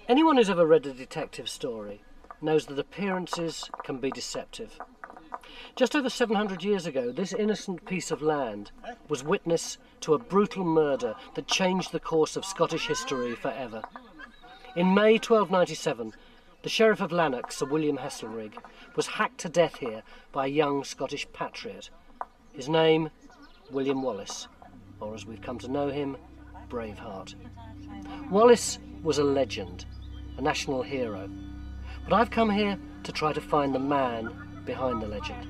Anyone who's ever read a detective story knows that appearances can be deceptive. Just over 700 years ago, this innocent piece of land was witness to a brutal murder that changed the course of Scottish history forever. In May 1297, the Sheriff of Lanark, Sir William Heselrigg, was hacked to death here by a young Scottish patriot. His name, William Wallace, or as we've come to know him, Braveheart. Wallace was a legend, a national hero. But I've come here to try to find the man behind the legend.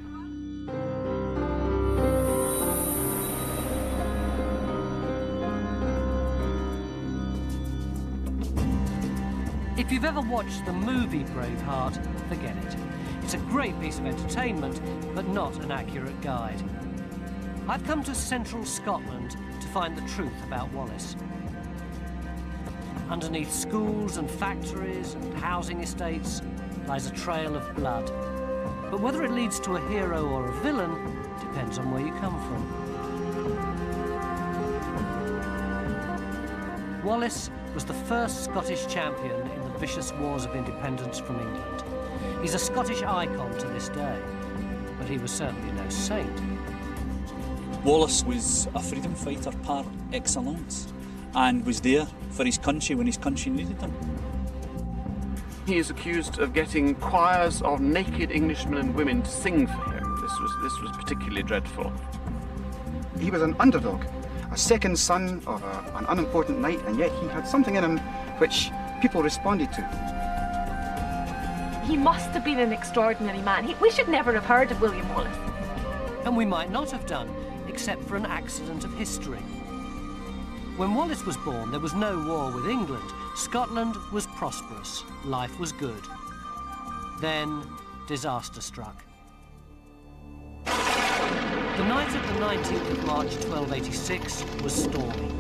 If you've ever watched the movie Braveheart, forget it. It's a great piece of entertainment, but not an accurate guide. I've come to central Scotland to find the truth about Wallace. Underneath schools and factories and housing estates lies a trail of blood. But whether it leads to a hero or a villain depends on where you come from. Wallace was the first Scottish champion in the vicious wars of independence from England. He's a Scottish icon to this day, but he was certainly no saint. Wallace was a freedom fighter par excellence and was there for his country when his country needed him. He is accused of getting choirs of naked Englishmen and women to sing for him. This was particularly dreadful. He was an underdog, a second son of an unimportant knight, and yet he had something in him which people responded to. He must have been an extraordinary man. We should never have heard of William Wallace. And we might not have done, except for an accident of history. When Wallace was born, there was no war with England. Scotland was prosperous. Life was good. Then, disaster struck. The night of the 19th of March 1286 was stormy.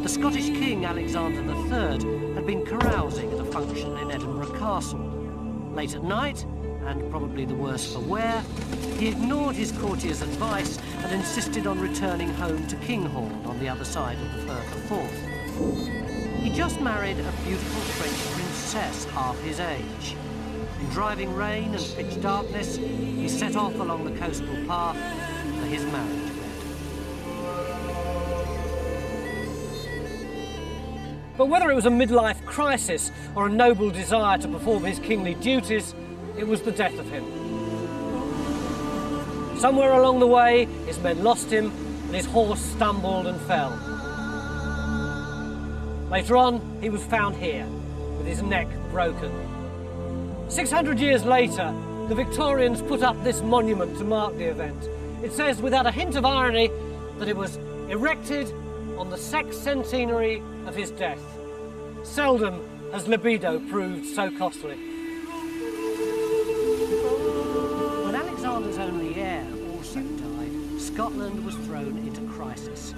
The Scottish King Alexander III had been carousing at a function in Edinburgh Castle. Late at night, and probably the worse for wear, he ignored his courtiers' advice and insisted on returning home to Kinghorn on the other side of the Firth of Forth. He just married a beautiful French princess half his age. In driving rain and pitch darkness, he set off along the coastal path for his marriage bed. But whether it was a midlife crisis or a noble desire to perform his kingly duties, it was the death of him. Somewhere along the way, his men lost him and his horse stumbled and fell. Later on, he was found here, with his neck broken. 600 years later, the Victorians put up this monument to mark the event. It says, without a hint of irony, that it was erected on the sexcentenary of his death. Seldom has libido proved so costly. When Alexander's only heir also died, Scotland was thrown into crisis.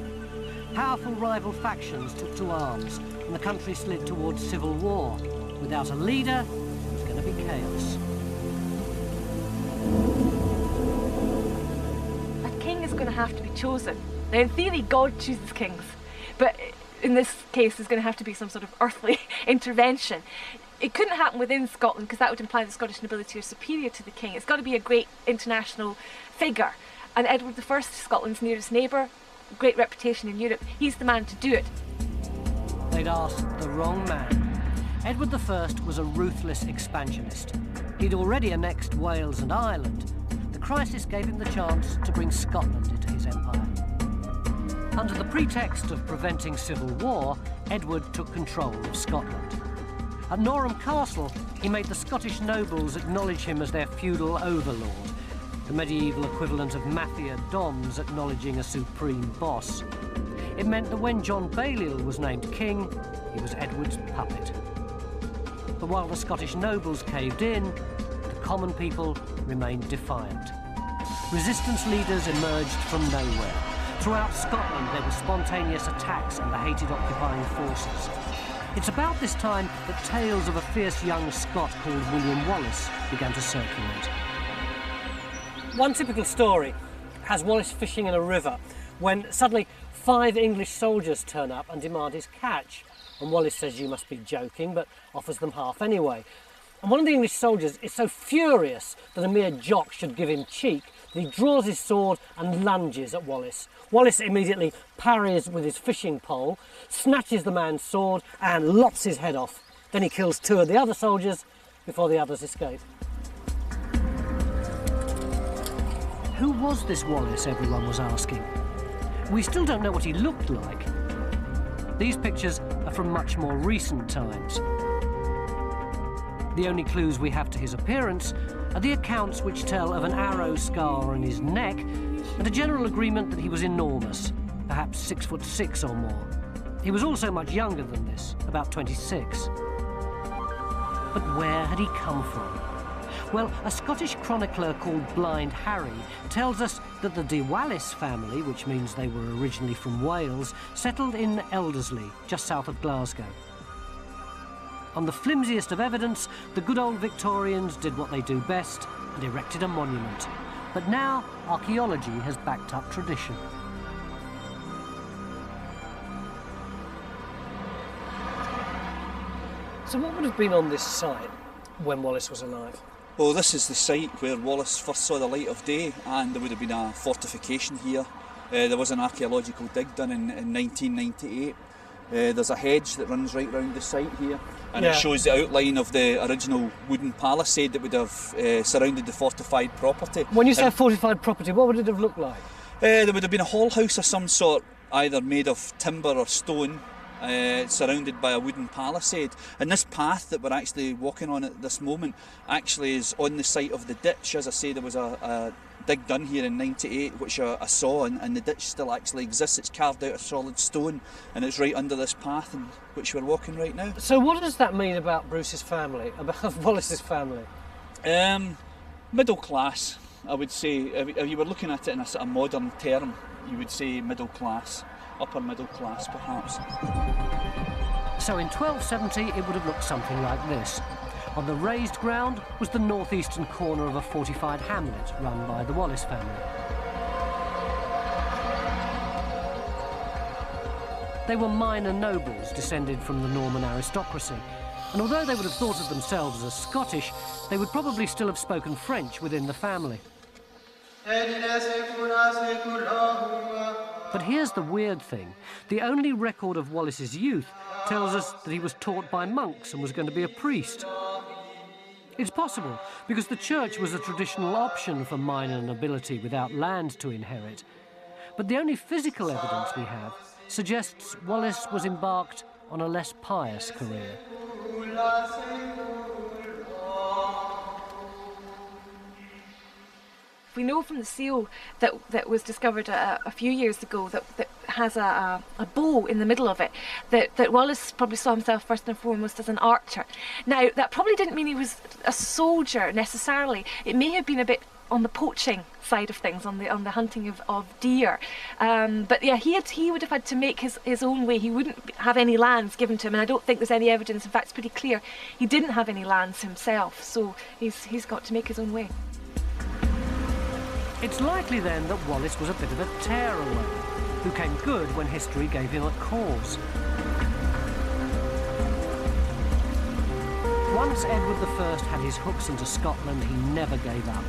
Powerful rival factions took to arms, and the country slid towards civil war. Without a leader, there was going to be chaos. A king is going to have to be chosen. Now, in theory, God chooses kings, but in this case, there's going to have to be some sort of earthly intervention. It couldn't happen within Scotland because that would imply the Scottish nobility are superior to the king. It's got to be a great international figure. And Edward I, Scotland's nearest neighbour, great reputation in Europe, he's the man to do it. They'd asked the wrong man. Edward I was a ruthless expansionist. He'd already annexed Wales and Ireland. The crisis gave him the chance to bring Scotland into his empire. Under the pretext of preventing civil war, Edward took control of Scotland. At Norham Castle, he made the Scottish nobles acknowledge him as their feudal overlord, the medieval equivalent of mafia dons acknowledging a supreme boss. It meant that when John Balliol was named king, he was Edward's puppet. But while the Scottish nobles caved in, the common people remained defiant. Resistance leaders emerged from nowhere. Throughout Scotland, there were spontaneous attacks on the hated occupying forces. It's about this time that tales of a fierce young Scot called William Wallace began to circulate. One typical story has Wallace fishing in a river when suddenly 5 English soldiers turn up and demand his catch. And Wallace says, "You must be joking," but offers them half anyway. And one of the English soldiers is so furious that a mere jock should give him cheek that he draws his sword and lunges at Wallace. Wallace immediately parries with his fishing pole, snatches the man's sword and lops his head off. Then he kills 2 of the other soldiers before the others escape. Who was this Wallace, everyone was asking? We still don't know what he looked like. These pictures are from much more recent times. The only clues we have to his appearance are the accounts which tell of an arrow scar on his neck and a general agreement that he was enormous, perhaps 6'6" or more. He was also much younger than this, about 26. But where had he come from? Well, a Scottish chronicler called Blind Harry tells us that the de Wallace family, which means they were originally from Wales, settled in Elderslie, just south of Glasgow. On the flimsiest of evidence, the good old Victorians did what they do best and erected a monument. But now, archaeology has backed up tradition. So what would have been on this site when Wallace was alive? Well, this is the site where Wallace first saw the light of day, and there would have been a fortification here. There was an archaeological dig done in 1998. There's a hedge that runs right round the site here, and it shows the outline of the original wooden palisade that would have surrounded the fortified property. When you say fortified property, what would it have looked like? There would have been a hall house of some sort, either made of timber or stone, surrounded by a wooden palisade. And this path that we're actually walking on at this moment actually is on the site of the ditch. As I say, there was a dig done here in 98, which I saw, and the ditch still actually exists. It's carved out of solid stone, and it's right under this path in which we're walking right now. So what does that mean about Bruce's family, about Wallace's family? Middle class, I would say. If you were looking at it in a sort of modern term, you would say middle class, upper middle class perhaps. So in 1270 it would have looked something like this. On the raised ground was the northeastern corner of a fortified hamlet run by the Wallace family. They were minor nobles descended from the Norman aristocracy, and although they would have thought of themselves as Scottish, they would probably still have spoken French within the family. But here's the weird thing. The only record of Wallace's youth tells us that he was taught by monks and was going to be a priest. It's possible, because the church was a traditional option for minor nobility without land to inherit. But the only physical evidence we have suggests Wallace was embarked on a less pious career. We know from the seal that was discovered a few years ago that has a bow in the middle of it, that Wallace probably saw himself first and foremost as an archer. Now, that probably didn't mean he was a soldier necessarily. It may have been a bit on the poaching side of things, on the hunting of deer. But yeah, he would have had to make his own way. He wouldn't have any lands given to him, and I don't think there's any evidence. In fact, it's pretty clear he didn't have any lands himself, so he's got to make his own way. It's likely then that Wallace was a bit of a tearaway, who came good when history gave him a cause. Once Edward I had his hooks into Scotland, he never gave up.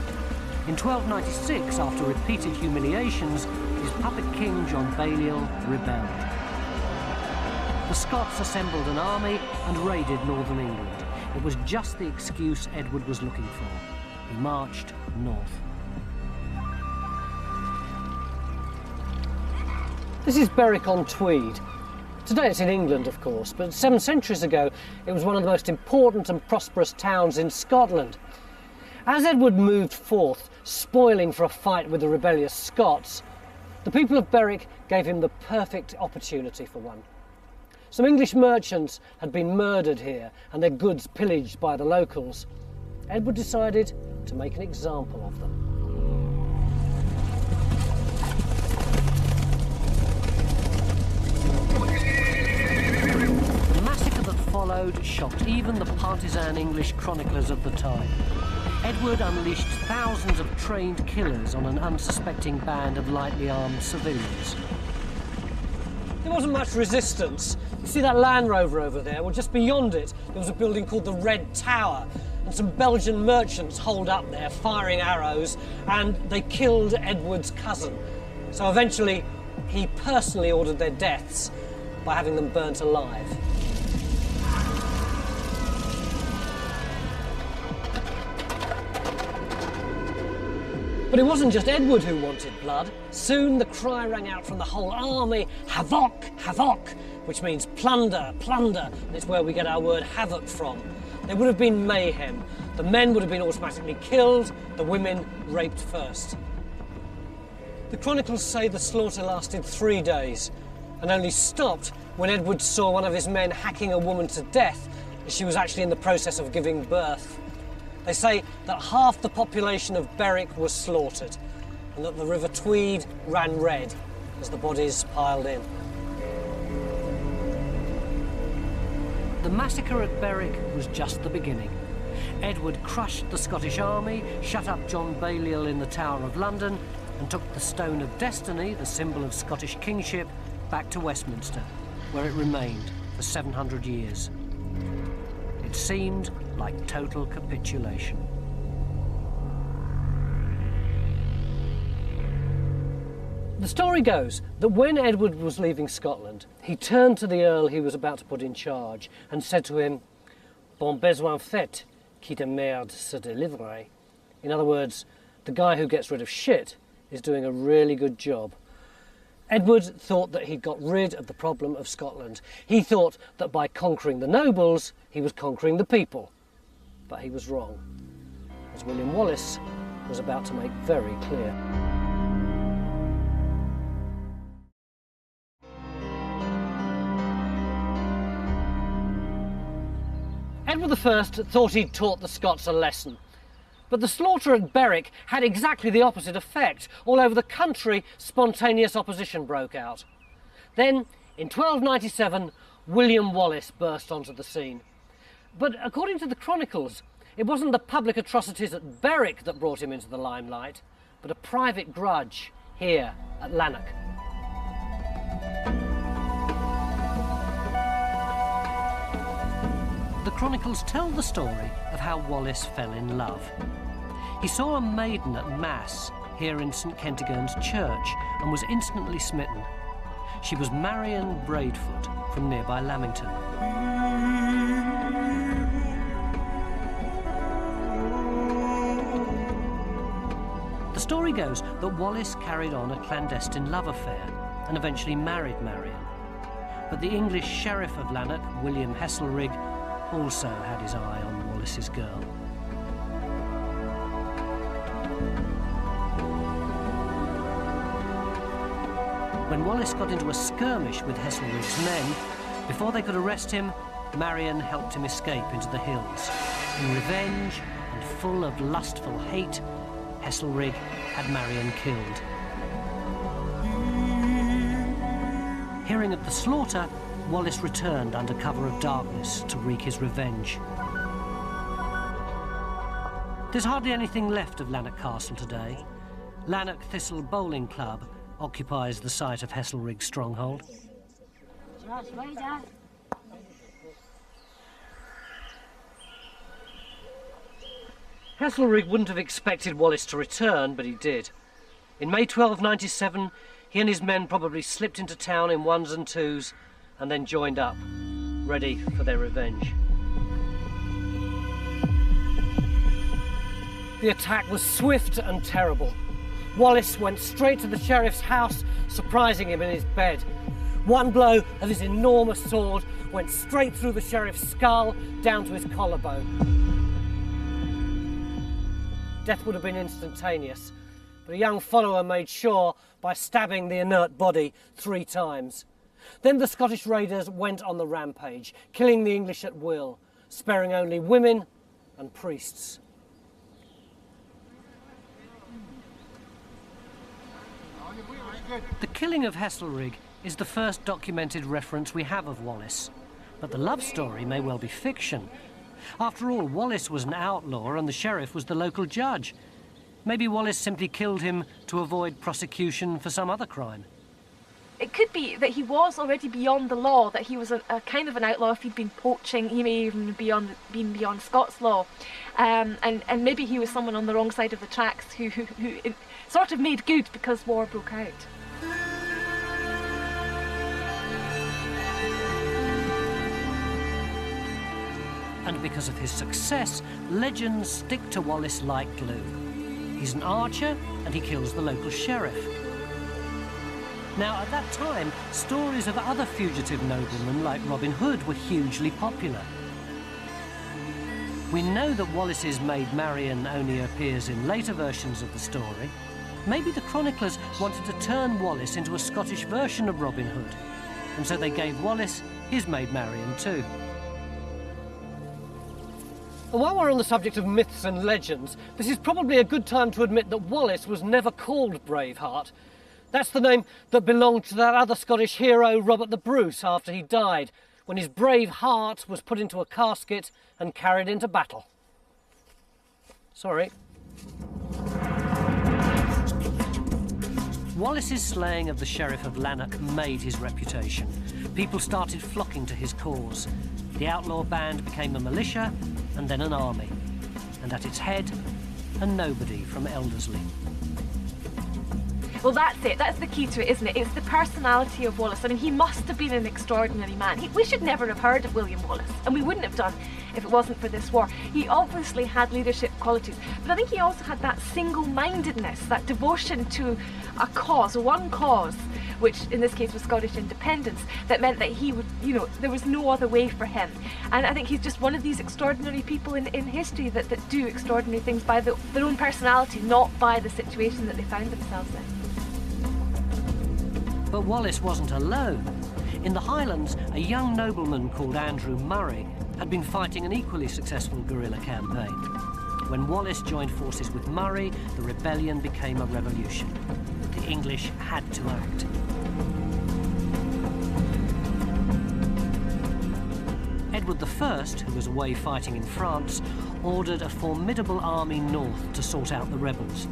In 1296, after repeated humiliations, his puppet king John Balliol rebelled. The Scots assembled an army and raided northern England. It was just the excuse Edward was looking for. He marched north. This is Berwick-on-Tweed. Today it's in England, of course, but 7 centuries ago it was one of the most important and prosperous towns in Scotland. As Edward moved forth, spoiling for a fight with the rebellious Scots, the people of Berwick gave him the perfect opportunity for one. Some English merchants had been murdered here and their goods pillaged by the locals. Edward decided to make an example of them. The massacre that followed shocked even the partisan English chroniclers of the time. Edward unleashed thousands of trained killers on an unsuspecting band of lightly armed civilians. There wasn't much resistance. You see that Land Rover over there? Well, just beyond it, there was a building called the Red Tower, and some Belgian merchants holed up there, firing arrows, and they killed Edward's cousin. So eventually, he personally ordered their deaths by having them burnt alive. But it wasn't just Edward who wanted blood. Soon the cry rang out from the whole army, "Havoc, havoc," which means plunder, plunder, and it's where we get our word havoc from. There would have been mayhem. The men would have been automatically killed, the women raped first. The chronicles say the slaughter lasted 3 days and only stopped when Edward saw one of his men hacking a woman to death as she was actually in the process of giving birth. They say that half the population of Berwick was slaughtered and that the River Tweed ran red as the bodies piled in. The massacre at Berwick was just the beginning. Edward crushed the Scottish army, shut up John Balliol in the Tower of London, and took the Stone of Destiny, the symbol of Scottish kingship, back to Westminster, where it remained for 700 years. It seemed like total capitulation. The story goes that when Edward was leaving Scotland, he turned to the Earl he was about to put in charge and said to him, "Bon besoin fait, qui de merde se délivre." In other words, the guy who gets rid of shit is doing a really good job. Edward thought that he'd got rid of the problem of Scotland. He thought that by conquering the nobles, he was conquering the people. But he was wrong, as William Wallace was about to make very clear. Edward I thought he'd taught the Scots a lesson. But the slaughter at Berwick had exactly the opposite effect. All over the country, spontaneous opposition broke out. Then, in 1297, William Wallace burst onto the scene. But according to the chronicles, it wasn't the public atrocities at Berwick that brought him into the limelight, but a private grudge here at Lanark. The chronicles tell the story of how Wallace fell in love. He saw a maiden at Mass here in St Kentigern's church and was instantly smitten. She was Marion Braveheart from nearby Lamington. The story goes that Wallace carried on a clandestine love affair and eventually married Marion. But the English Sheriff of Lanark, William Heselrigg, also had his eye on Wallace's girl. When Wallace got into a skirmish with Heselrigg's men, before they could arrest him, Marion helped him escape into the hills. In revenge and full of lustful hate, Heselrigg had Marion killed. Hearing of the slaughter, Wallace returned under cover of darkness to wreak his revenge. There's hardly anything left of Lanark Castle today. Lanark Thistle Bowling Club occupies the site of Heselrigg's stronghold. Heselrigg wouldn't have expected Wallace to return, but he did. In May 1297, he and his men probably slipped into town in ones and twos and then joined up, ready for their revenge. The attack was swift and terrible. Wallace went straight to the sheriff's house, surprising him in his bed. One blow of his enormous sword went straight through the sheriff's skull, down to his collarbone. Death would have been instantaneous, but a young follower made sure by stabbing the inert body 3 times. Then the Scottish raiders went on the rampage, killing the English at will, sparing only women and priests. The killing of Heselrigg is the first documented reference we have of Wallace, but the love story may well be fiction. After all, Wallace was an outlaw and the sheriff was the local judge. Maybe Wallace simply killed him to avoid prosecution for some other crime. It could be that he was already beyond the law, that he was a kind of an outlaw. If he'd been poaching, he may even been beyond Scots law. And maybe he was someone on the wrong side of the tracks who sort of made good because war broke out. And because of his success, legends stick to Wallace like glue. He's an archer and he kills the local sheriff. Now, at that time, stories of other fugitive noblemen like Robin Hood were hugely popular. We know that Wallace's maid Marian only appears in later versions of the story. Maybe the chroniclers wanted to turn Wallace into a Scottish version of Robin Hood, and so they gave Wallace his maid Marian too. And while we're on the subject of myths and legends, this is probably a good time to admit that Wallace was never called Braveheart. That's the name that belonged to that other Scottish hero, Robert the Bruce, after he died, when his brave heart was put into a casket and carried into battle. Sorry. Wallace's slaying of the Sheriff of Lanark made his reputation. People started flocking to his cause. The outlaw band became a militia and then an army. And at its head, a nobody from Elderslie. Well, that's it. That's the key to it, isn't it? It's the personality of Wallace. I mean, he must have been an extraordinary man. We should never have heard of William Wallace, and we wouldn't have done if it wasn't for this war. He obviously had leadership qualities, but I think he also had that single-mindedness, that devotion to a cause, one cause, which in this case was Scottish independence, that meant that he would, there was no other way for him. And I think he's just one of these extraordinary people in history that do extraordinary things by their own personality, not by the situation that they found themselves in. But Wallace wasn't alone. In the Highlands, a young nobleman called Andrew Murray had been fighting an equally successful guerrilla campaign. When Wallace joined forces with Murray, the rebellion became a revolution. The English had to act. Edward I, who was away fighting in France, ordered a formidable army north to sort out the rebels.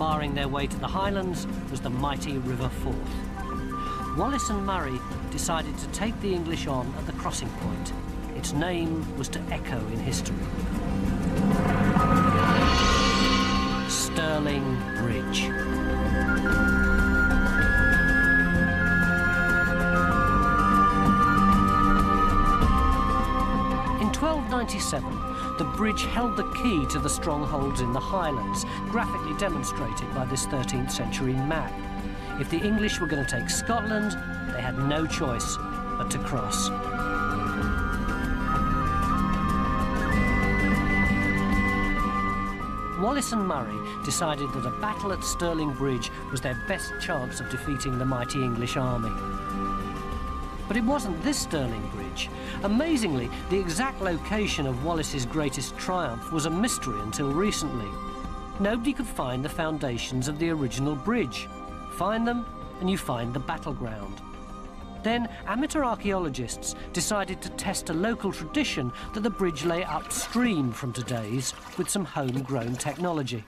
Barring their way to the Highlands was the mighty River Forth. Wallace and Murray decided to take the English on at the crossing point. Its name was to echo in history. Stirling Bridge. In 1297, the bridge held the key to the strongholds in the Highlands, graphically demonstrated by this 13th century map. If the English were going to take Scotland, they had no choice but to cross. Wallace and Murray decided that a battle at Stirling Bridge was their best chance of defeating the mighty English army. But it wasn't this Stirling Bridge. Amazingly, the exact location of Wallace's greatest triumph was a mystery until recently. Nobody could find the foundations of the original bridge. Find them, and you find the battleground. Then, amateur archaeologists decided to test a local tradition that the bridge lay upstream from today's with some homegrown technology.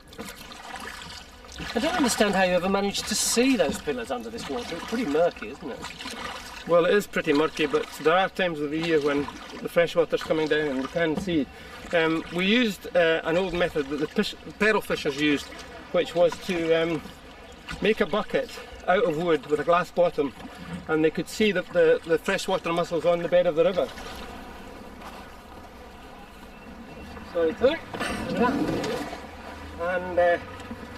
I don't understand how you ever managed to see those pillars under this water. It's pretty murky, isn't it? Well, it is pretty murky, but there are times of the year when the fresh water's coming down and we can see. We used an old method that the pearl fishers used, which was to make a bucket out of wood with a glass bottom, and they could see the freshwater mussels on the bed of the river. Sorry, Turk. And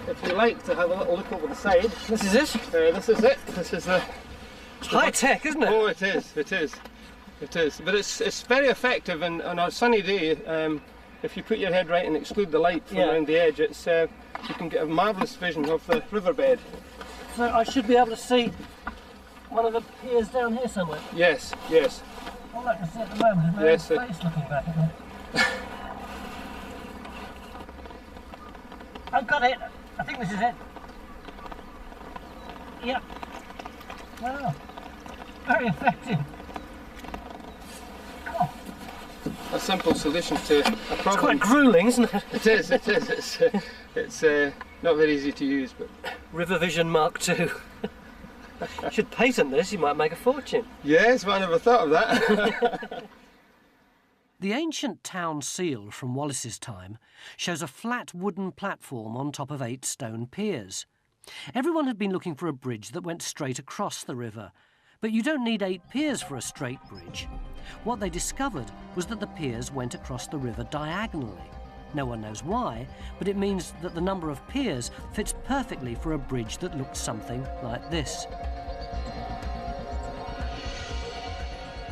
if you like to have a little look over the side. This is it? This is it. This is the... High tech, isn't it? Oh, it is. It is. It is. But it's very effective, and on a sunny day, if you put your head right and exclude the light from around the edge, it's you can get a marvellous vision of the riverbed. So I should be able to see one of the piers down here somewhere. Yes, yes. All I can see at the moment is my own face looking back at me. I've got it. I think this is it. Yep. Wow. Very effective. Oh. a simple solution to a problem. It's quite gruelling, isn't it? It is. It's not very easy to use, but... River Vision Mark II. You should patent this, you might make a fortune. Yes, well, I never thought of that. The ancient town seal from Wallace's time shows a flat wooden platform on top of 8 stone piers. Everyone had been looking for a bridge that went straight across the river, but you don't need 8 piers for a straight bridge. What they discovered was that the piers went across the river diagonally. No one knows why, but it means that the number of piers fits perfectly for a bridge that looked something like this.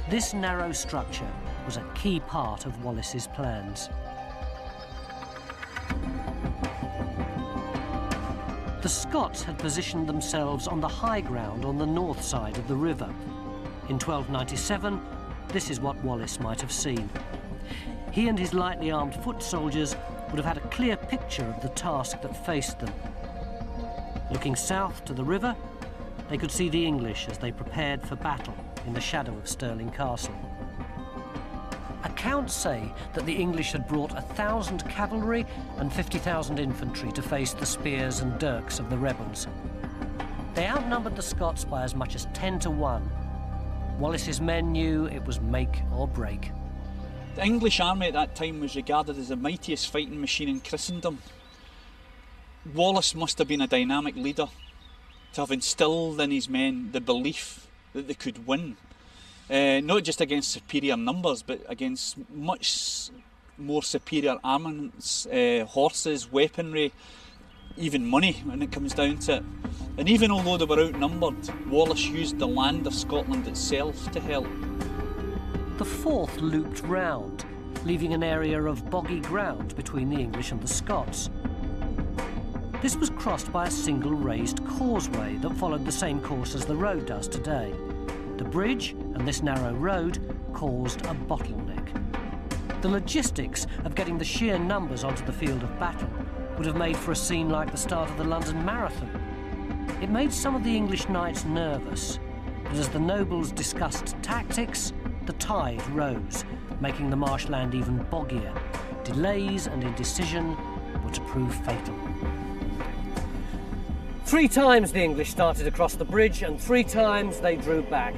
This narrow structure was a key part of Wallace's plans. The Scots had positioned themselves on the high ground on the north side of the river. In 1297, this is what Wallace might have seen. He and his lightly armed foot soldiers would have had a clear picture of the task that faced them. Looking south to the river, they could see the English as they prepared for battle in the shadow of Stirling Castle. Accounts say that the English had brought 1,000 cavalry and 50,000 infantry to face the spears and dirks of the rebels. They outnumbered the Scots by as much as 10 to 1. Wallace's men knew it was make or break. The English army at that time was regarded as the mightiest fighting machine in Christendom. Wallace must have been a dynamic leader to have instilled in his men the belief that they could win. Not just against superior numbers, but against much more superior armaments, horses, weaponry, even money when it comes down to it. And even although they were outnumbered, Wallace used the land of Scotland itself to help. The Forth looped round, leaving an area of boggy ground between the English and the Scots. This was crossed by a single raised causeway that followed the same course as the road does today. The bridge and this narrow road caused a bottleneck. The logistics of getting the sheer numbers onto the field of battle would have made for a scene like the start of the London Marathon. It made some of the English knights nervous, but as the nobles discussed tactics, the tide rose, making the marshland even boggier. Delays and indecision were to prove fatal. 3 times the English started across the bridge, and 3 times they drew back.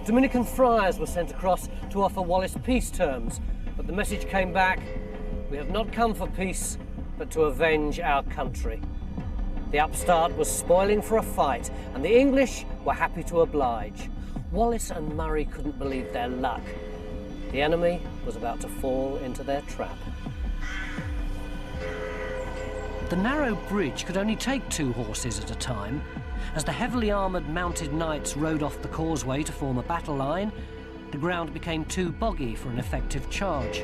Dominican friars were sent across to offer Wallace peace terms, but the message came back: "We have not come for peace, but to avenge our country." The upstart was spoiling for a fight, and the English were happy to oblige. Wallace and Murray couldn't believe their luck. The enemy was about to fall into their trap. The narrow bridge could only take 2 horses at a time. As the heavily armoured mounted knights rode off the causeway to form a battle line, the ground became too boggy for an effective charge.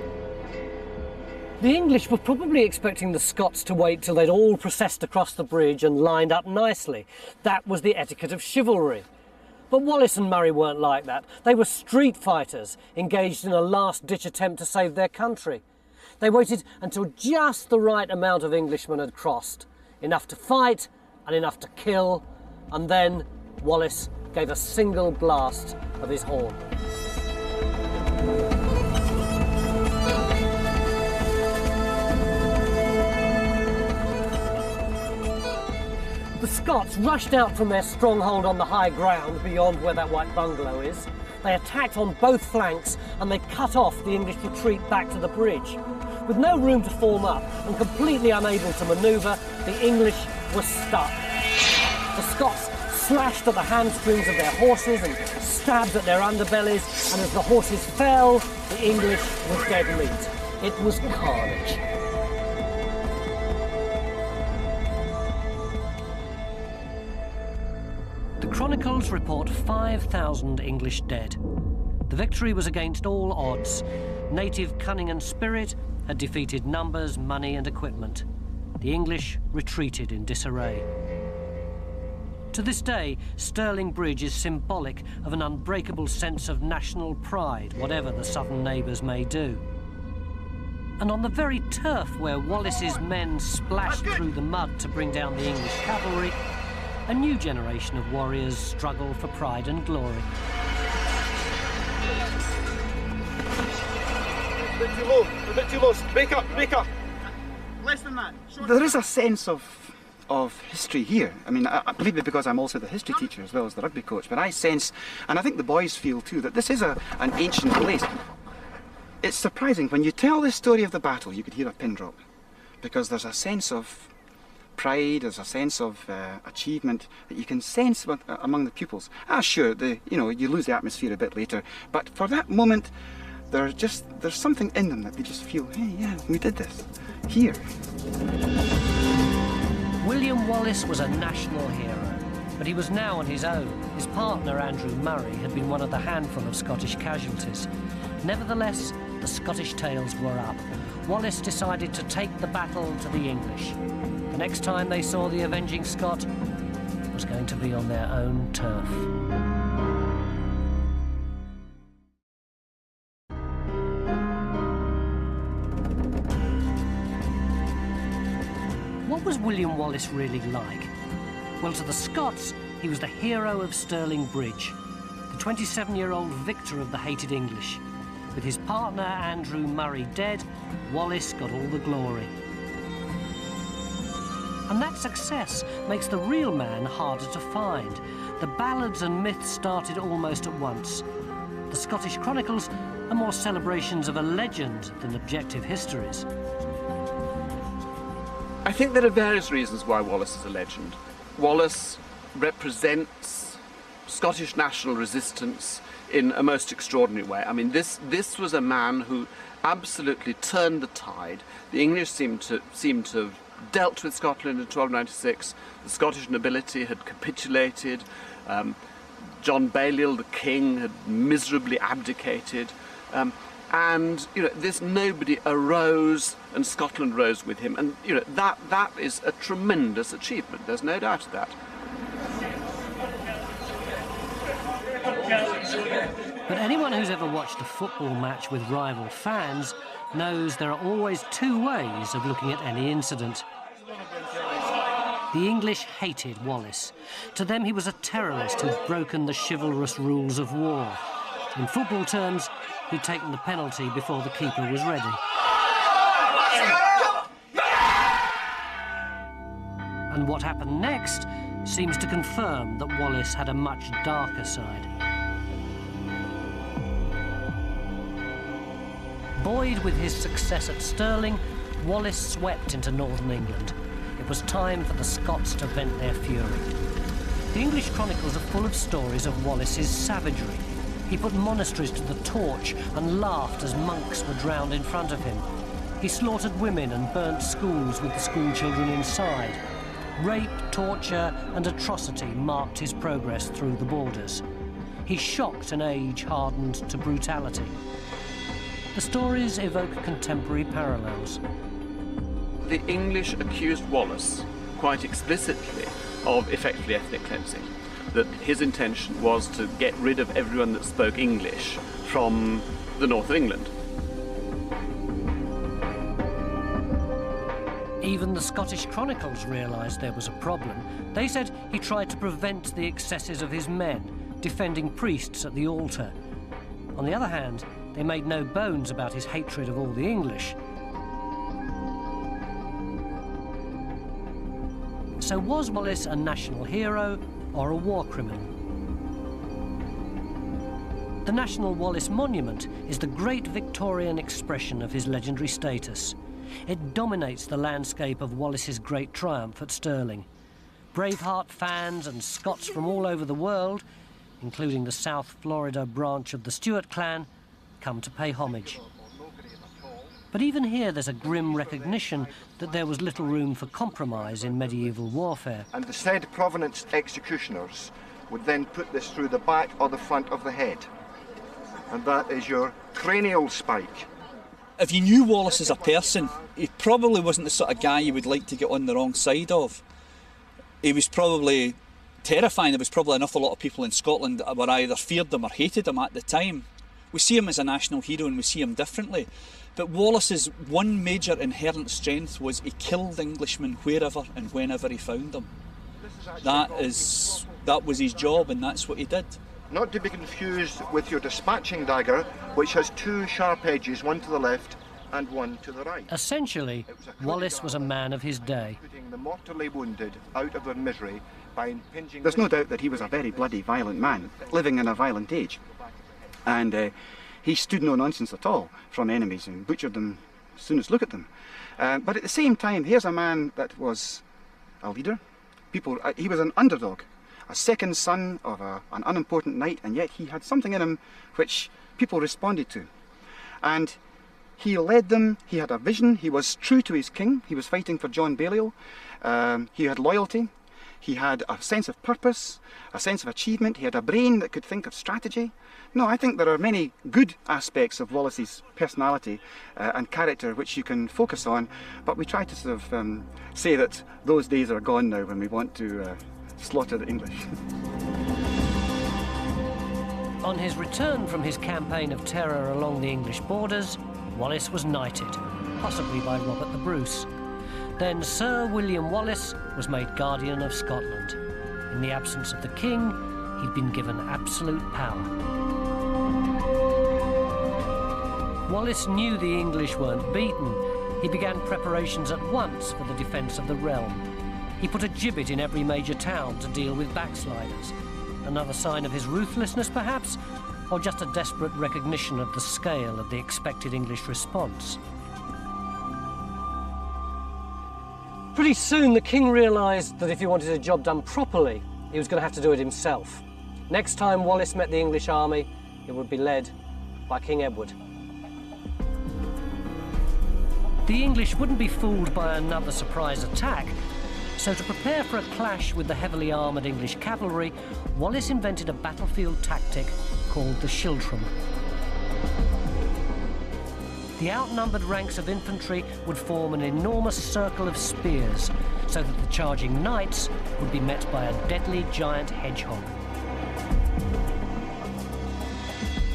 The English were probably expecting the Scots to wait till they'd all processed across the bridge and lined up nicely. That was the etiquette of chivalry. But Wallace and Murray weren't like that. They were street fighters, engaged in a last-ditch attempt to save their country. They waited until just the right amount of Englishmen had crossed, enough to fight and enough to kill, and then Wallace gave a single blast of his horn. The Scots rushed out from their stronghold on the high ground beyond where that white bungalow is. They attacked on both flanks and they cut off the English retreat back to the bridge. With no room to form up and completely unable to manoeuvre, the English were stuck. The Scots slashed at the hamstrings of their horses and stabbed at their underbellies, and as the horses fell, the English were dead meat. It was carnage. The chronicles report 5,000 English dead. The victory was against all odds. Native cunning and spirit had defeated numbers, money and equipment. The English retreated in disarray. To this day, Stirling Bridge is symbolic of an unbreakable sense of national pride, whatever the southern neighbours may do. And on the very turf where Wallace's men splashed through the mud to bring down the English cavalry, a new generation of warriors struggle for pride and glory. too low. A bit too low. Break up, break up. Less than that. There is a sense of history here. I mean, I believe it because I'm also the history teacher as well as the rugby coach, but I sense, and I think the boys feel too, that this is an ancient place. It's surprising, when you tell the story of the battle, you could hear a pin drop, because there's a sense of pride, there's a sense of achievement that you can sense among the pupils. Sure, you lose the atmosphere a bit later, but for that moment, there's something in them that they just feel, hey, yeah, we did this here. William Wallace was a national hero, but he was now on his own. His partner, Andrew Murray, had been one of the handful of Scottish casualties. Nevertheless, the Scottish tales were up. Wallace decided to take the battle to the English. The next time they saw the avenging Scot was going to be on their own turf. What was William Wallace really like? Well, to the Scots, he was the hero of Stirling Bridge, the 27-year-old victor of the hated English. With his partner, Andrew Murray, dead, Wallace got all the glory. And that success makes the real man harder to find. The ballads and myths started almost at once. The Scottish chronicles are more celebrations of a legend than objective histories. I think there are various reasons why Wallace is a legend. Wallace represents Scottish national resistance in a most extraordinary way. I mean, this was a man who absolutely turned the tide. The English seemed to have dealt with Scotland in 1296. The Scottish nobility had capitulated. John Balliol, the king, had miserably abdicated. And this nobody arose, and Scotland rose with him, and that is a tremendous achievement. There's no doubt of that. But anyone who's ever watched a football match with rival fans knows there are always two ways of looking at any incident. The English hated Wallace. To them, he was a terrorist who'd broken the chivalrous rules of war. In football terms, he'd taken the penalty before the keeper was ready. And what happened next seems to confirm that Wallace had a much darker side. Buoyed with his success at Stirling, Wallace swept into northern England. It was time for the Scots to vent their fury. The English chronicles are full of stories of Wallace's savagery. He put monasteries to the torch and laughed as monks were drowned in front of him. He slaughtered women and burnt schools with the school children inside. Rape, torture and atrocity marked his progress through the borders. He shocked an age hardened to brutality. The stories evoke contemporary parallels. The English accused Wallace quite explicitly of effectively ethnic cleansing, that his intention was to get rid of everyone that spoke English from the north of England. Even the Scottish chronicles realised there was a problem. They said he tried to prevent the excesses of his men, defending priests at the altar. On the other hand, they made no bones about his hatred of all the English. So was Wallace a national hero or a war criminal? The National Wallace Monument is the great Victorian expression of his legendary status. It dominates the landscape of Wallace's great triumph at Stirling. Braveheart fans and Scots from all over the world, including the South Florida branch of the Stuart clan, come to pay homage. But even here there's a grim recognition that there was little room for compromise in medieval warfare. And the said Provenance executioners would then put this through the back or the front of the head. And that is your cranial spike. If you knew Wallace as a person, he probably wasn't the sort of guy you would like to get on the wrong side of. He was probably terrifying. There was probably an awful lot of people in Scotland that were either feared him or hated him at the time. We see him as a national hero and we see him differently. But Wallace's one major inherent strength was he killed Englishmen wherever and whenever he found them. That was his job, and that's what he did. Not to be confused with your dispatching dagger, which has two sharp edges, one to the left and one to the right. Essentially, Wallace was a man of his day. Putting the mortally wounded out of their misery by impinging... There's no doubt that he was a very bloody, violent man, living in a violent age. And he stood no nonsense at all from enemies and butchered them as soon as look at them. But at the same time, here's a man that was a leader. He was an underdog, a second son of an unimportant knight, and yet he had something in him which people responded to. And he led them, he had a vision, he was true to his king, he was fighting for John Balliol, he had loyalty, he had a sense of purpose, a sense of achievement, he had a brain that could think of strategy. No, I think there are many good aspects of Wallace's personality and character which you can focus on, but we try to sort of say that those days are gone now when we want to slaughter the English. On his return from his campaign of terror along the English borders, Wallace was knighted, possibly by Robert the Bruce. Then Sir William Wallace was made Guardian of Scotland. In the absence of the king, he'd been given absolute power. Wallace knew the English weren't beaten. He began preparations at once for the defence of the realm. He put a gibbet in every major town to deal with backsliders. Another sign of his ruthlessness, perhaps, or just a desperate recognition of the scale of the expected English response. Pretty soon the king realised that if he wanted a job done properly, he was going to have to do it himself. Next time Wallace met the English army, it would be led by King Edward. The English wouldn't be fooled by another surprise attack, so to prepare for a clash with the heavily armoured English cavalry, Wallace invented a battlefield tactic called the schiltrom. The outnumbered ranks of infantry would form an enormous circle of spears, so that the charging knights would be met by a deadly giant hedgehog.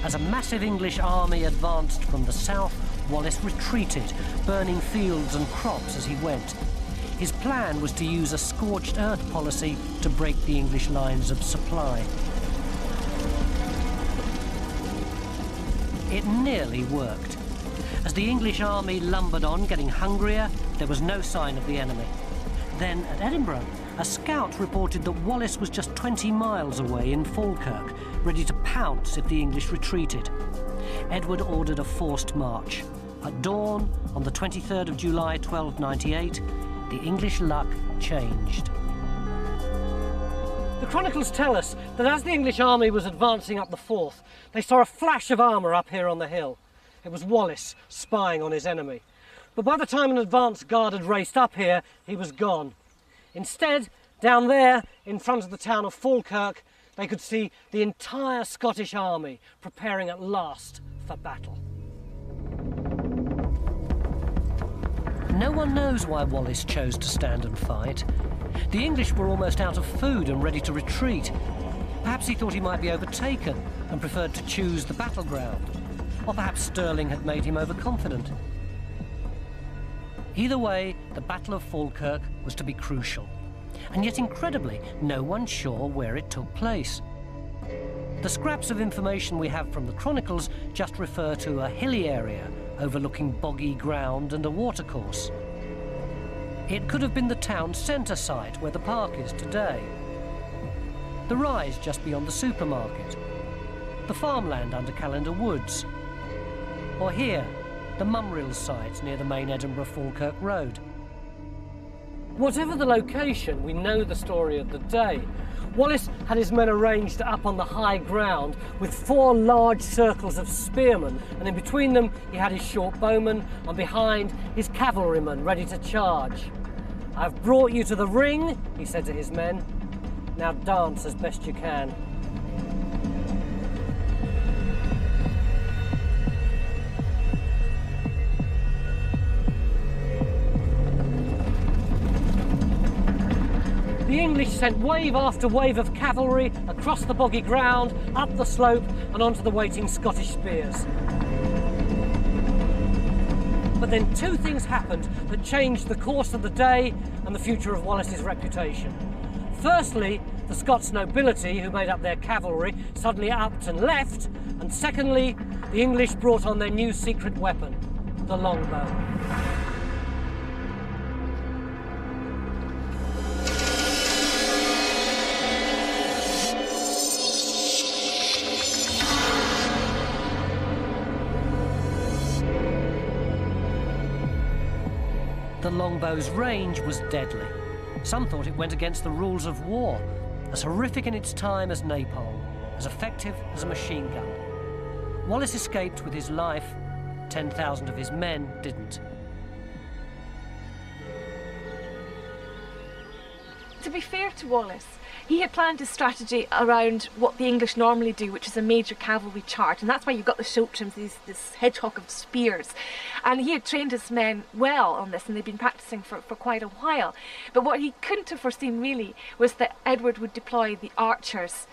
As a massive English army advanced from the south, Wallace retreated, burning fields and crops as he went. His plan was to use a scorched earth policy to break the English lines of supply. It nearly worked. As the English army lumbered on, getting hungrier, there was no sign of the enemy. Then, at Edinburgh, a scout reported that Wallace was just 20 miles away in Falkirk, ready to pounce if the English retreated. Edward ordered a forced march. At dawn, on the 23rd of July 1298, the English luck changed. The chronicles tell us that as the English army was advancing up the Forth, they saw a flash of armour up here on the hill. It was Wallace spying on his enemy. But by the time an advance guard had raced up here, he was gone. Instead, down there, in front of the town of Falkirk, they could see the entire Scottish army preparing at last for battle. No one knows why Wallace chose to stand and fight. The English were almost out of food and ready to retreat. Perhaps he thought he might be overtaken and preferred to choose the battleground. Or perhaps Stirling had made him overconfident. Either way, the Battle of Falkirk was to be crucial. And yet, incredibly, no one's sure where it took place. The scraps of information we have from the chronicles just refer to a hilly area overlooking boggy ground and a watercourse. It could have been the town centre site where the park is today, the rise just beyond the supermarket, the farmland under Callender Woods, or here, the Mumrill site near the main Edinburgh-Falkirk road. Whatever the location, we know the story of the day. Wallace had his men arranged up on the high ground with 4 large circles of spearmen, and in between them he had his short bowmen, and behind his cavalrymen ready to charge. "I've brought you to the ring," he said to his men. "Now dance as best you can." The English sent wave after wave of cavalry across the boggy ground, up the slope and onto the waiting Scottish spears. But then 2 things happened that changed the course of the day and the future of Wallace's reputation. Firstly, the Scots nobility, who made up their cavalry, suddenly upped and left, and secondly, the English brought on their new secret weapon, The longbow. The longbow's range was deadly. Some thought it went against the rules of war, as horrific in its time as napalm, as effective as a machine gun. Wallace escaped with his life. 10,000 of his men didn't. To be fair to Wallace, he had planned his strategy around what the English normally do, which is a major cavalry charge, and that's why you've got the Schultrams, this hedgehog of spears. And he had trained his men well on this, and they'd been practicing for quite a while. But what he couldn't have foreseen really was that Edward would deploy the archers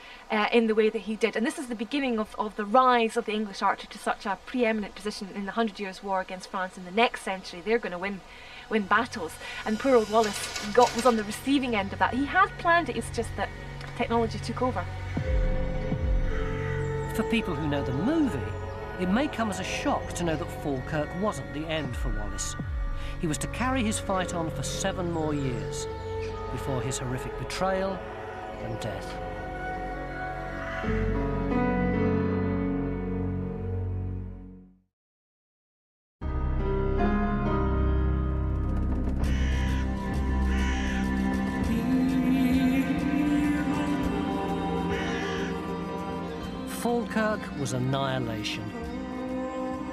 in the way that he did. And this is the beginning of the rise of the English archer to such a preeminent position in the 100 Years' War against France in the next century. They're going to win battles, and poor old Wallace was on the receiving end of that. He had planned it, it's just that technology took over. For people who know the movie, it may come as a shock to know that Falkirk wasn't the end for Wallace. He was to carry his fight on for 7 more years before his horrific betrayal and death. Falkirk was annihilation.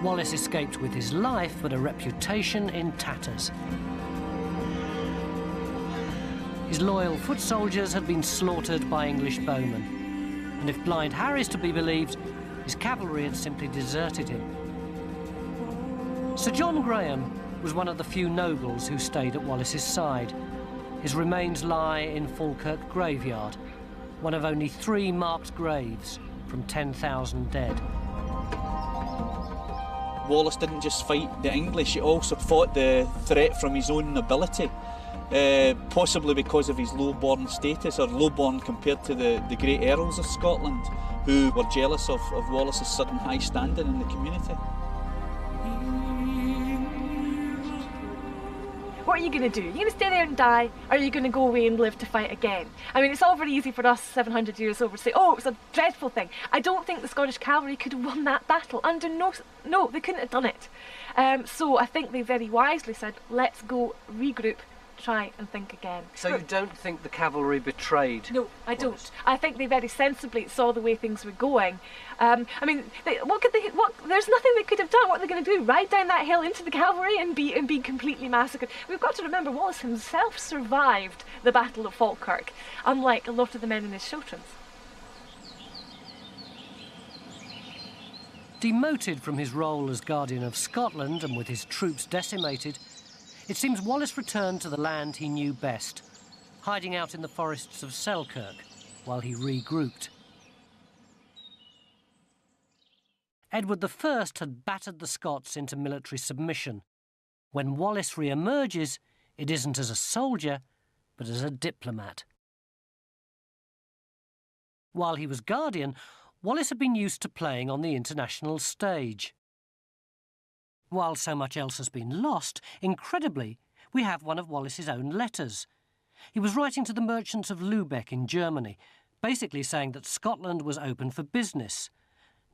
Wallace escaped with his life, but a reputation in tatters. His loyal foot soldiers had been slaughtered by English bowmen, and if Blind Harry's to be believed, his cavalry had simply deserted him. Sir John Graham was one of the few nobles who stayed at Wallace's side. His remains lie in Falkirk graveyard, one of only 3 marked graves from 10,000 dead. Wallace didn't just fight the English, he also fought the threat from his own nobility, possibly because of his low-born status, or low-born compared to the great earls of Scotland, who were jealous of Wallace's sudden high standing in the community. What are you going to do? Are you going to stay there and die, or are you going to go away and live to fight again? I mean, it's all very easy for us 700 years over to say, oh, it was a dreadful thing. I don't think the Scottish cavalry could have won that battle. Under no, they couldn't have done it. So I think they very wisely said, let's go regroup, try and think again. So you don't think the cavalry betrayed? No, I don't. I think they very sensibly saw the way things were going. I mean, there's nothing they could have done. What are they going to do? Ride down that hill into the cavalry and be completely massacred? We've got to remember Wallace himself survived the Battle of Falkirk, unlike a lot of the men in his Schultrams. Demoted from his role as Guardian of Scotland and with his troops decimated, it seems Wallace returned to the land he knew best, hiding out in the forests of Selkirk while he regrouped. Edward I had battered the Scots into military submission. When Wallace re-emerges, it isn't as a soldier, but as a diplomat. While he was Guardian, Wallace had been used to playing on the international stage. While so much else has been lost, incredibly, we have one of Wallace's own letters. He was writing to the merchants of Lubeck in Germany, basically saying that Scotland was open for business.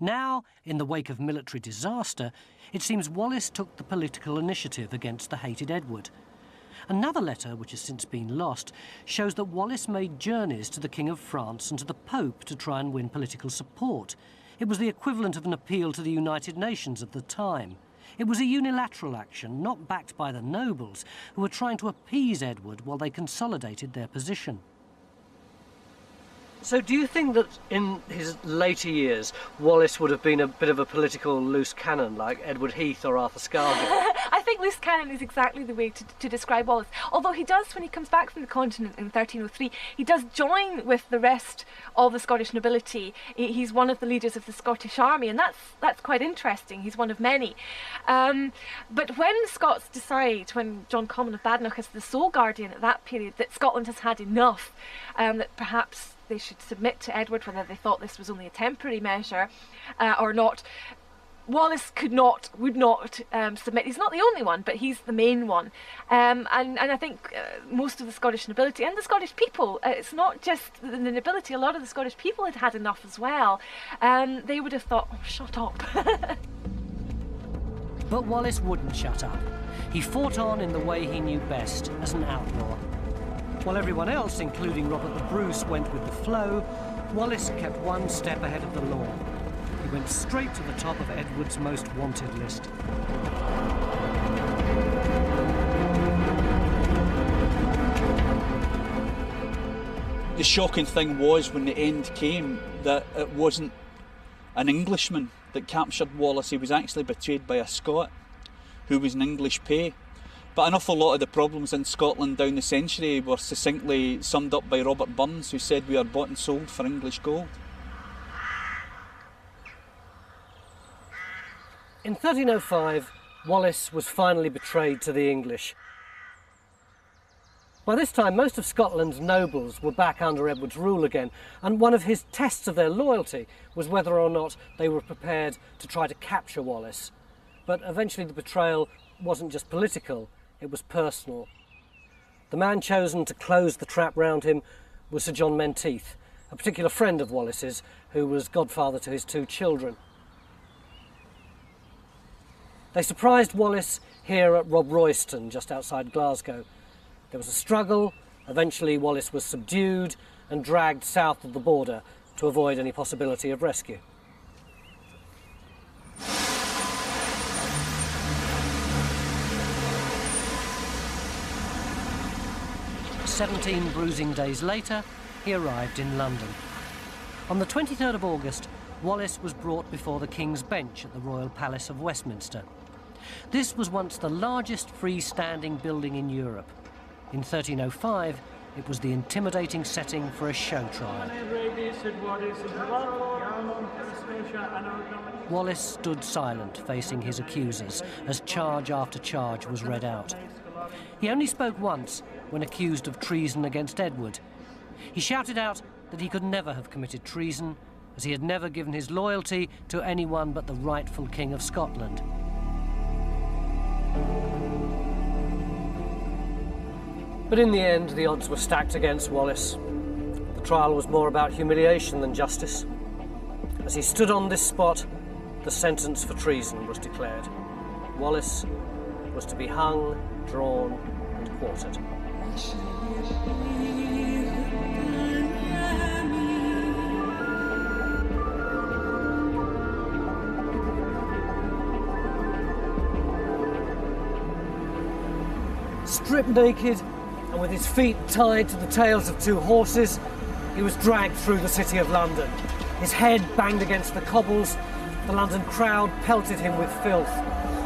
Now, in the wake of military disaster, it seems Wallace took the political initiative against the hated Edward. Another letter, which has since been lost, shows that Wallace made journeys to the King of France and to the Pope to try and win political support. It was the equivalent of an appeal to the United Nations at the time. It was a unilateral action, not backed by the nobles, who were trying to appease Edward while they consolidated their position. So do you think that in his later years, Wallace would have been a bit of a political loose cannon, like Edward Heath or Arthur Scargill? I think loose cannon is exactly the way to describe Wallace. Although he does, when he comes back from the continent in 1303, he does join with the rest of the Scottish nobility. He's one of the leaders of the Scottish army, and that's quite interesting. He's one of many. But when the Scots decide, when John Comyn of Badenoch is the sole guardian at that period, that Scotland has had enough, that perhaps they should submit to Edward, whether they thought this was only a temporary measure or not, Wallace would not submit. He's not the only one, but he's the main one. And I think most of the Scottish nobility and the Scottish people, it's not just the nobility, a lot of the Scottish people had had enough as well. They would have thought, oh, shut up. But Wallace wouldn't shut up. He fought on in the way he knew best, as an outlaw. While everyone else, including Robert the Bruce, went with the flow, Wallace kept one step ahead of the law. He went straight to the top of Edward's most wanted list. The shocking thing was, when the end came, that it wasn't an Englishman that captured Wallace. He was actually betrayed by a Scot who was an English pay. But an awful lot of the problems in Scotland down the century were succinctly summed up by Robert Burns, who said, "We are bought and sold for English gold." In 1305, Wallace was finally betrayed to the English. By this time, most of Scotland's nobles were back under Edward's rule again, and one of his tests of their loyalty was whether or not they were prepared to try to capture Wallace. But eventually the betrayal wasn't just political, it was personal. The man chosen to close the trap round him was Sir John Menteith, a particular friend of Wallace's, who was godfather to his 2 children. They surprised Wallace here at Rob Royston, just outside Glasgow. There was a struggle. Eventually Wallace was subdued and dragged south of the border to avoid any possibility of rescue. "17 bruising days later, he arrived in London. On the 23rd of August, Wallace was brought before the King's Bench at the Royal Palace of Westminster. This was once the largest freestanding building in Europe. In 1305, it was the intimidating setting for a show trial. Wallace stood silent, facing his accusers, as charge after charge was read out. He only spoke once, when accused of treason against Edward. He shouted out that he could never have committed treason, as he had never given his loyalty to anyone but the rightful King of Scotland. But in the end, the odds were stacked against Wallace. The trial was more about humiliation than justice. As he stood on this spot, the sentence for treason was declared. Wallace was to be hung, drawn, and quartered. Stripped naked and with his feet tied to the tails of 2 horses, he was dragged through the city of London. His head banged against the cobbles. The London crowd pelted him with filth.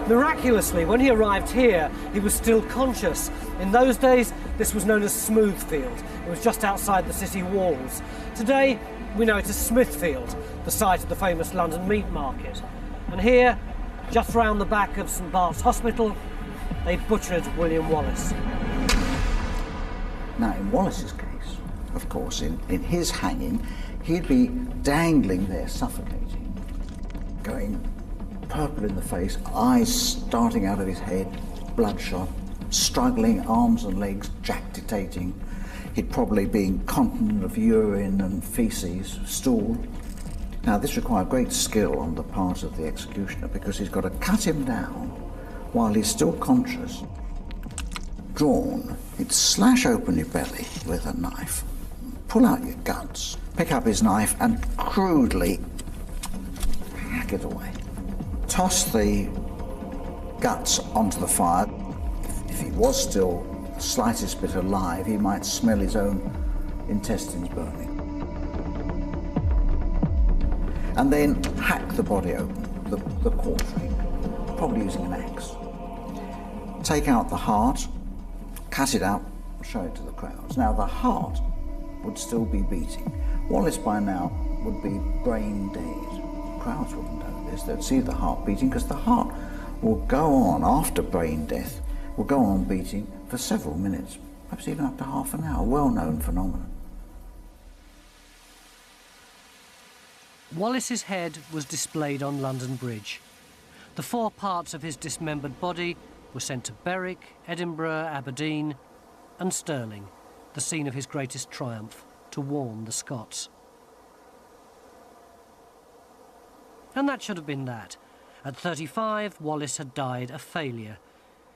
Miraculously, when he arrived here, he was still conscious. In those days, this was known as Smoothfield. It was just outside the city walls. Today, we know it as Smithfield, the site of the famous London meat market. And here, just round the back of St Bart's Hospital, they butchered William Wallace. Now, in Wallace's case, of course, in his hanging, he'd be dangling there, suffocating, going purple in the face, eyes starting out of his head, bloodshot, struggling, arms and legs jactitating. He'd probably be incontinent of urine and feces, stool. Now, this required great skill on the part of the executioner, because he's got to cut him down while he's still conscious. Drawn, he'd slash open your belly with a knife, pull out your guts, pick up his knife and crudely hack it away. Toss the guts onto the fire. If he was still the slightest bit alive, he might smell his own intestines burning. And then hack the body open, the quartering, probably using an axe. Take out the heart, cut it out, show it to the crowds. Now, the heart would still be beating. Wallace by now would be brain dead. Crowds wouldn't know this. They'd see the heart beating, because the heart will go on after brain death, will go on beating for several minutes, perhaps even up to half an hour. Well-known phenomenon. Wallace's head was displayed on London Bridge. The 4 parts of his dismembered body were sent to Berwick, Edinburgh, Aberdeen and Stirling, the scene of his greatest triumph, to warn the Scots. And that should have been that. At 35, Wallace had died a failure.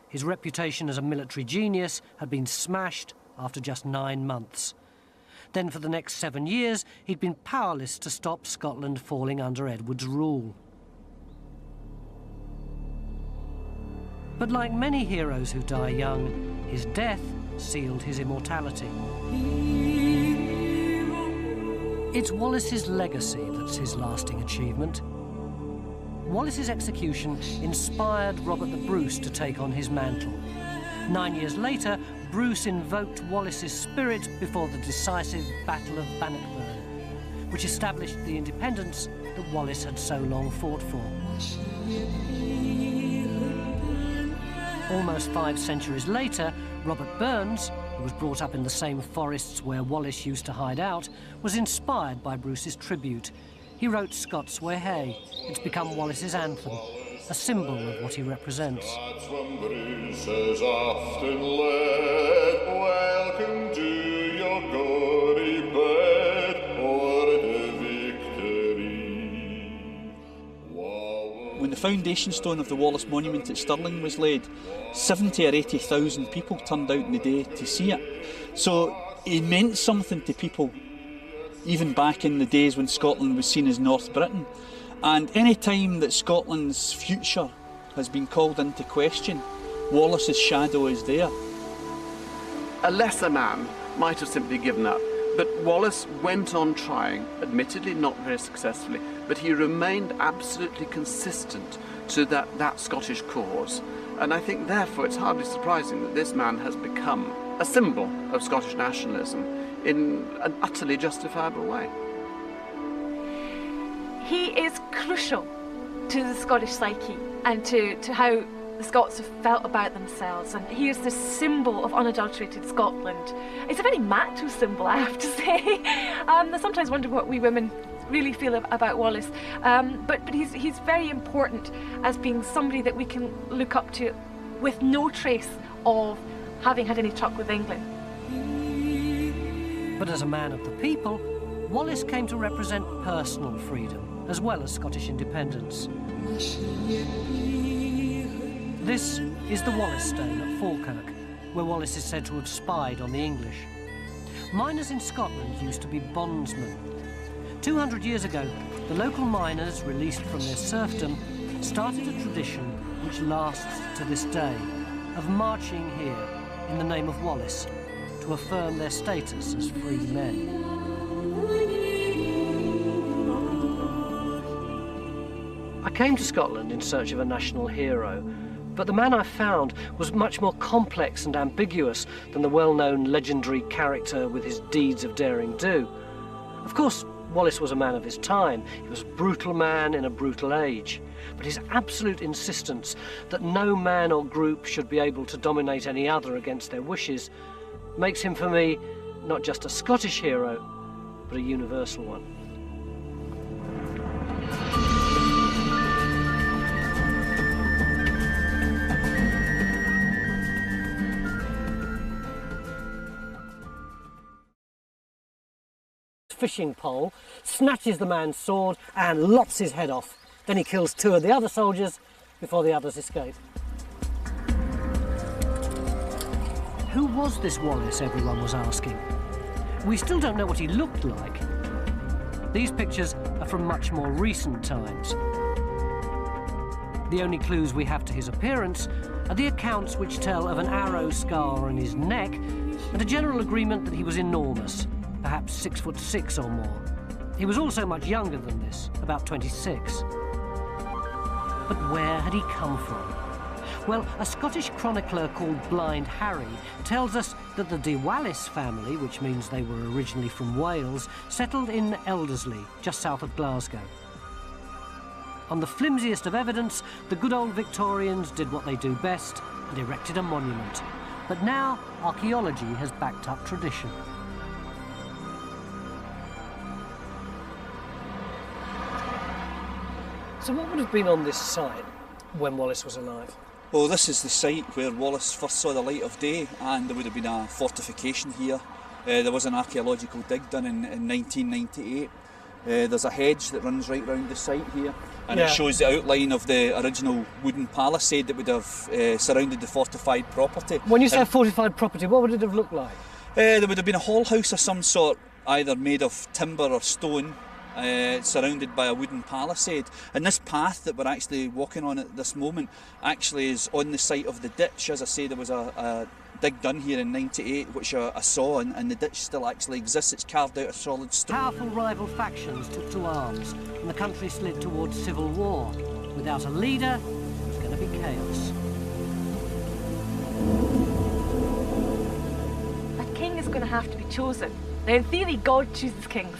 His reputation as a military genius had been smashed after just 9 months. Then for the next 7 years, he'd been powerless to stop Scotland falling under Edward's rule. But like many heroes who die young, his death sealed his immortality. It's Wallace's legacy that's his lasting achievement. Wallace's execution inspired Robert the Bruce to take on his mantle. 9 years later, Bruce invoked Wallace's spirit before the decisive Battle of Bannockburn, which established the independence that Wallace had so long fought for. Almost 5 centuries later, Robert Burns, who was brought up in the same forests where Wallace used to hide out, was inspired by Bruce's tribute. He wrote Scots Wha Hae. It's become Wallace's anthem, a symbol of what he represents. From Bruce's often led, welcome to your gory bed, or to victory. When the foundation stone of the Wallace Monument at Stirling was laid, 70 or 80,000 people turned out in the day to see it. So it meant something to people, even back in the days when Scotland was seen as North Britain. And any time that Scotland's future has been called into question, Wallace's shadow is there. A lesser man might have simply given up, but Wallace went on trying, admittedly not very successfully, but he remained absolutely consistent to that Scottish cause. And I think therefore it's hardly surprising that this man has become a symbol of Scottish nationalism in an utterly justifiable way. He is crucial to the Scottish psyche and to how the Scots have felt about themselves, and he is the symbol of unadulterated Scotland. It's a very macho symbol, I have to say. I sometimes wonder what we women really feel about Wallace, but he's very important as being somebody that we can look up to with no trace of having had any truck with England. But as a man of the people, Wallace came to represent personal freedom as well as Scottish independence. This is the Wallace Stone at Falkirk, where Wallace is said to have spied on the English. Miners in Scotland used to be bondsmen. 200 years ago, the local miners, released from their serfdom, started a tradition which lasts to this day, of marching here in the name of Wallace to affirm their status as free men. I came to Scotland in search of a national hero, but the man I found was much more complex and ambiguous than the well-known legendary character with his deeds of daring do. Of course, Wallace was a man of his time. He was a brutal man in a brutal age. But his absolute insistence that no man or group should be able to dominate any other against their wishes makes him, for me, not just a Scottish hero, but a universal one. Fishing pole, snatches the man's sword and lops his head off. Then he kills 2 of the other soldiers before the others escape. Who was this Wallace, everyone was asking? We still don't know what he looked like. These pictures are from much more recent times. The only clues we have to his appearance are the accounts which tell of an arrow scar on his neck and a general agreement that he was enormous, perhaps 6'6" or more. He was also much younger than this, about 26. But where had he come from? Well, a Scottish chronicler called Blind Harry tells us that the de Wallis family, which means they were originally from Wales, settled in Elderslie, just south of Glasgow. On the flimsiest of evidence, the good old Victorians did what they do best and erected a monument. But now, archaeology has backed up tradition. So what would have been on this sign? when Wallace was alive? Well, this is the site where Wallace first saw the light of day, and there would have been a fortification here. There was an archaeological dig done in 1998. There's a hedge that runs right round the site here, and it shows the outline of the original wooden palisade that would have surrounded the fortified property. When you say fortified property, what would it have looked like? There would have been a hall house of some sort, either made of timber or stone, surrounded by a wooden palisade. And this path that we're actually walking on at this moment actually is on the site of the ditch. As I say, there was a dig done here in 98, which I saw, and the ditch still actually exists. It's carved out of solid stone. Powerful rival factions took to arms, and the country slid towards civil war. Without a leader, it was going to be chaos. A king is going to have to be chosen. Now, in theory, God chooses kings,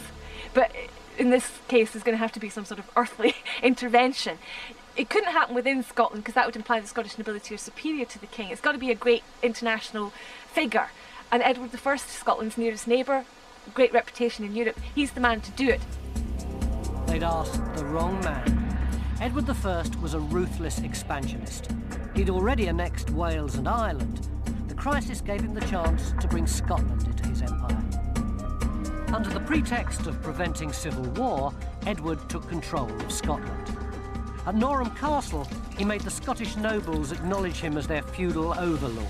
but in this case, there's going to have to be some sort of earthly intervention. It couldn't happen within Scotland because that would imply the Scottish nobility are superior to the king. It's got to be a great international figure. And Edward I, Scotland's nearest neighbour, great reputation in Europe, he's the man to do it. They'd asked the wrong man. Edward I was a ruthless expansionist. He'd already annexed Wales and Ireland. The crisis gave him the chance to bring Scotland into his empire. Under the pretext of preventing civil war, Edward took control of Scotland. At Norham Castle, he made the Scottish nobles acknowledge him as their feudal overlord,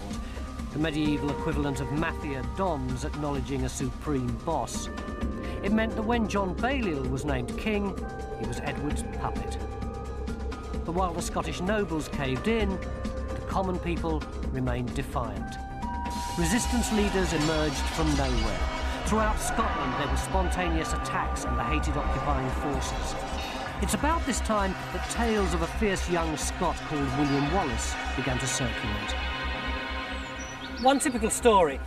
the medieval equivalent of mafia dons acknowledging a supreme boss. It meant that when John Balliol was named king, he was Edward's puppet. But while the Scottish nobles caved in, the common people remained defiant. Resistance leaders emerged from nowhere. Throughout Scotland, there were spontaneous attacks on the hated occupying forces. It's about this time that tales of a fierce young Scot called William Wallace began to circulate. One typical story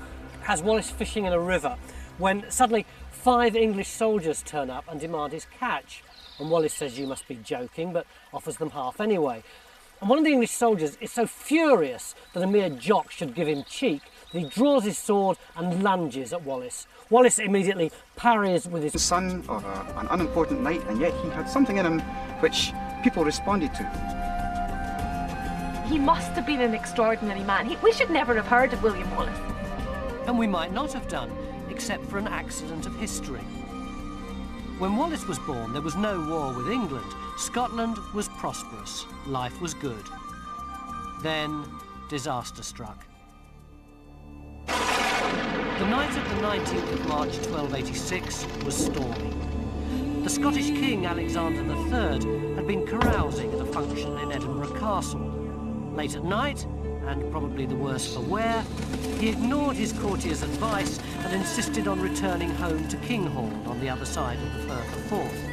has Wallace fishing in a river when suddenly 5 English soldiers turn up and demand his catch. And Wallace says, "You must be joking," but offers them half anyway. And one of the English soldiers is so furious that a mere jock should give him cheek that he draws his sword and lunges at Wallace. Wallace immediately parries with his son or an unimportant knight, and yet he had something in him which people responded to. He must have been an extraordinary man. We should never have heard of William Wallace. And we might not have done, except for an accident of history. When Wallace was born, there was no war with England. Scotland was prosperous. Life was good. Then, disaster struck. The night of the 19th of March 1286 was stormy. The Scottish King Alexander III had been carousing at a function in Edinburgh Castle. Late at night, and probably the worse for wear, he ignored his courtiers' advice and insisted on returning home to Kinghorn on the other side of the Firth of Forth.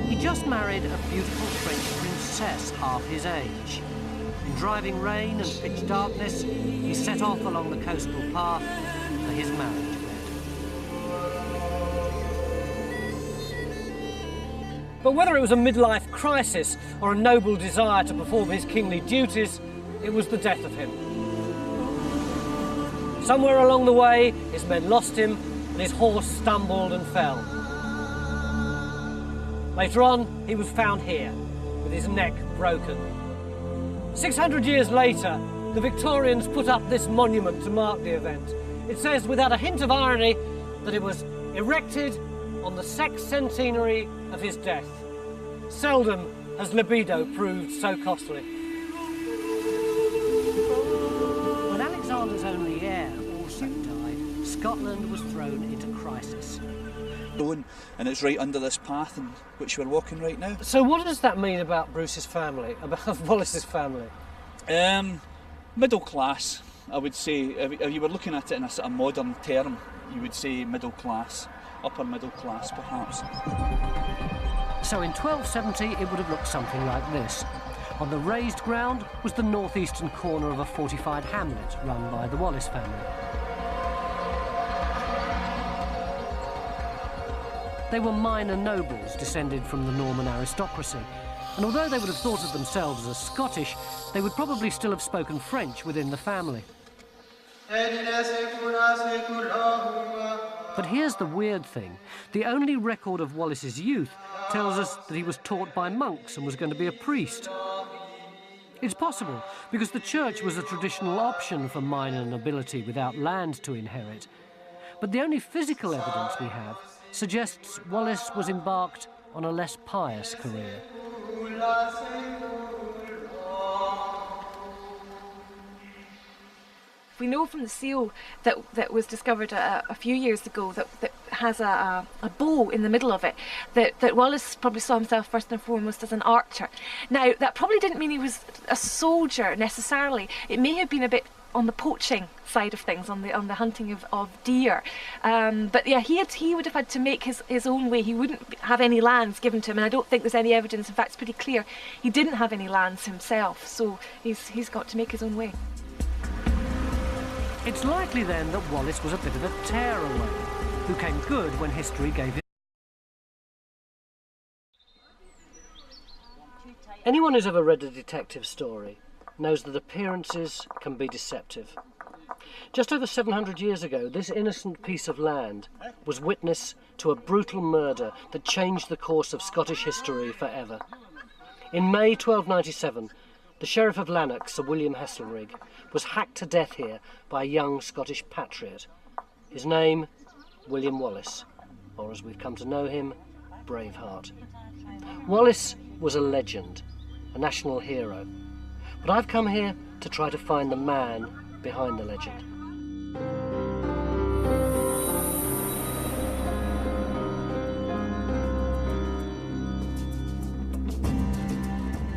He just married a beautiful French princess half his age. In driving rain and pitch darkness, he set off along the coastal path for his marriage bed. But whether it was a midlife crisis or a noble desire to perform his kingly duties, it was the death of him. Somewhere along the way, his men lost him and his horse stumbled and fell. Later on, he was found here, with his neck broken. 600 years later, the Victorians put up this monument to mark the event. It says, without a hint of irony, that it was erected on the sexcentenary of his death. Seldom has libido proved so costly. When Alexander's only heir also died, Scotland was thrown into crisis. And it's right under this path in which we're walking right now. So what does that mean about Bruce's family, about Wallace's family? Middle class, I would say. If you were looking at it in a sort of modern term, you would say middle class, upper middle class perhaps. So in 1270 it would have looked something like this. On the raised ground was the northeastern corner of a fortified hamlet run by the Wallace family. They were minor nobles descended from the Norman aristocracy, and although they would have thought of themselves as Scottish, they would probably still have spoken French within the family. But here's the weird thing. The only record of Wallace's youth tells us that he was taught by monks and was going to be a priest. It's possible, because the church was a traditional option for minor nobility without land to inherit. But the only physical evidence we have suggests Wallace was embarked on a less pious career. We know from the seal that was discovered a few years ago that has a bow in the middle of it, that Wallace probably saw himself first and foremost as an archer. Now, that probably didn't mean he was a soldier necessarily. It may have been a bit on the poaching side of things, on the hunting of deer. But yeah, he would have had to make his own way. He wouldn't have any lands given to him, and I don't think there's any evidence. In fact, it's pretty clear he didn't have any lands himself, so he's got to make his own way. It's likely then that Wallace was a bit of a tearaway, who came good when history gave him. Anyone who's ever read a detective story knows that appearances can be deceptive. Just over 700 years ago, this innocent piece of land was witness to a brutal murder that changed the course of Scottish history forever. In May 1297, the Sheriff of Lanark, Sir William Heselrigg, was hacked to death here by a young Scottish patriot. His name, William Wallace, or as we've come to know him, Braveheart. Wallace was a legend, a national hero, but I've come here to try to find the man behind the legend.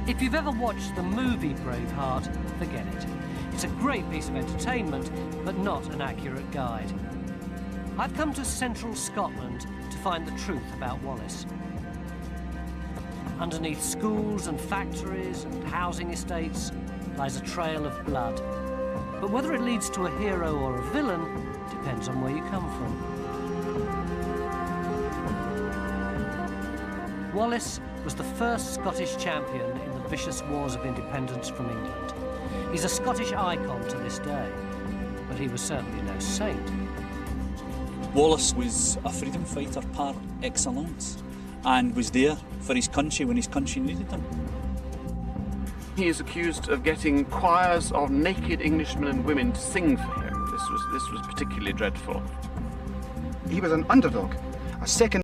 If you've ever watched the movie Braveheart, forget it. It's a great piece of entertainment, but not an accurate guide. I've come to central Scotland to find the truth about Wallace. Underneath schools and factories and housing estates lies a trail of blood. But whether it leads to a hero or a villain depends on where you come from. Wallace was the first Scottish champion in the vicious wars of independence from England. He's a Scottish icon to this day, but he was certainly no saint. Wallace was a freedom fighter par excellence and was there for his country when his country needed him. He is accused of getting choirs of naked Englishmen and women to sing for him. This was particularly dreadful. He was an underdog, a second